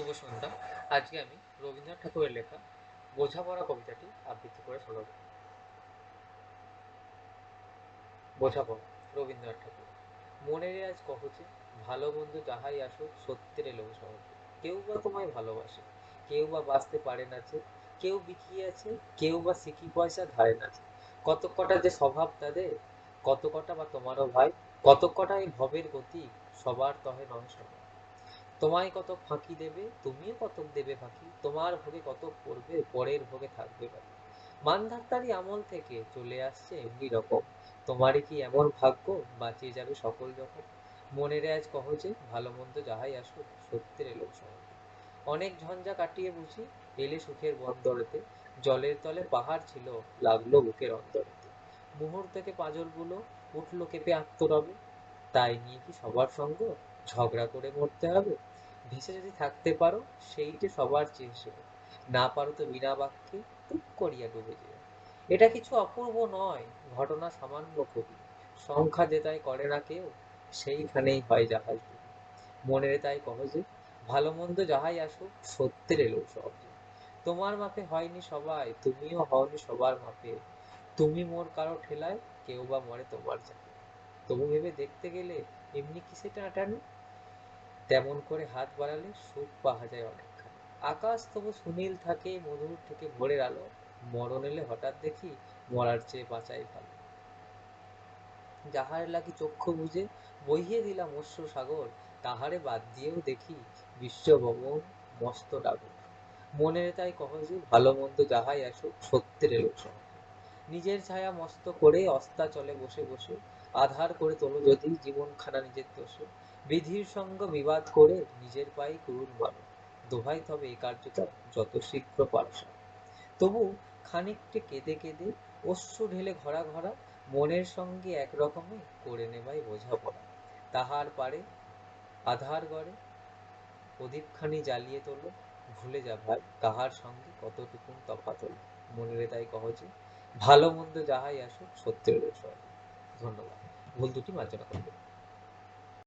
শুভ সন্ধ্যা। আজকে আমি রবীন্দ্রনাথ ঠাকুরের লেখা বোঝাপড়া কবিতাটি আবৃত্তি করে শোনাব। বোঝাপড়া, রবীন্দ্রনাথ ঠাকুর। মনেরে আজ কহ যে, ভালো মন্দ যাহাই আসুক সত্যের এলো সহজে। কেউ বা তোমায় ভালোবাসে, কেউ বা বাঁচতে পারে না যে, কেউ বিকিয়ে আছে, কেউ বা সিকি পয়সা ধারে না যে। কত কটা যে স্বভাব তাদের, কত কটা বা তোমারও ভাই, কত কটা এই ভবের গতি, সবার তহে নয় সমান। তোমায় কতক ফাঁকি দেবে, তুমিও কতক দেবে ফাঁকি, তোমার ভোগে কতক পড়বে, পরের ভোগে থাকবে বাকি। মানধাত্তারি আমল থেকে চলে আসছে এমনি রকম, তোমারই কি এমন ভাগ্য, বাঁচিয়ে যাবে সকল রকম। মনের আজ কহ যে, ভালো মন্দ যাহাই আসুক সত্যের এলো সহজে। অনেক ঝঞ্ঝা কাটিয়ে বুঝি এলে সুখের বন্দরেতে, জলের তলে পাহাড় ছিল, লাগলো বুকের অন্তরেতে। মুহূর্ত থেকে পাঁজরগুলো উঠলো কেঁপে আত্মরবে, তাই নিয়ে কি সবার সঙ্গ ঝগড়া করে মরতে হবে? ভেসে যদি থাকতে পারো সেইটে সবার চেয়ে সেরা, না পারো তো বিনা বাক্যে টুক করিয়া ডুবে যেও। এটা কিছু অপূর্ব নয়, ঘটনা সামান্য খুবই, সংখ্যা যে তাই করে না কেউ, সেইখানেই হয় জাহাজ ডুবি। মনের তাই কহ যে, ভালো মন্দ যাহাই আসুক সত্যের এলো সহজে। তোমার মাপে হয়নি সবাই, তুমিও হওনি সবার মাপে, তুমি মোর কারো ঠেলায়, কেউ বা মরে তোমার চাপে। তবু ভেবে দেখতে গেলে এমনি কিসে টানাটানি, তেমন করে হাত বাড়ালে সুখ পাওয়া যায় অনেকখানি। আকাশ তবু সুনীল থাকে, মধুর থেকে ভোরের আলো, মরণ এলে হঠাৎ দেখি মরার চেয়ে বাঁচাই ভালো। যাহার লাগি চক্ষু বুজে বহিয়ে দিলাম অশ্রু সাগর, তাহারে বাদ দিয়েও দেখি বিশ্বভ্রমণ মস্ত ডাগর। মনের তাই কহ যে, ভালো মন্দ যাহাই আসুক সত্যের এলো সহজে। নিজের ছায়া মস্ত করে অস্তাচলে বসে বসে, আধার করে তোলো যদি জীবনখানা নিজের দোষে। বিধির সঙ্গ বিবাদ করে নিজের পায়ে কুড়ুল মারো, দোহাই তবে এ কার্যটা যত শীঘ্র পারো সারো। তবু খানিকটে কেঁদে কেঁদে অশ্রু ঢেলে ঘরা ঘরা, মনের সঙ্গে একরকমে করে নেবাই বোঝাপড়া। তাহার পারে আধার গড়ে প্রদীপখানি জ্বালিয়ে তোলো, ভুলে যা ভাই কাহার সঙ্গে কতটুকুন তফাৎ হলো। মনেরে তাই কহ যে, ভালো মন্দ যাহাই আসুক সত্যের সহজে। ধন্যবাদ। ভুল দুটি মার্জনা করবে।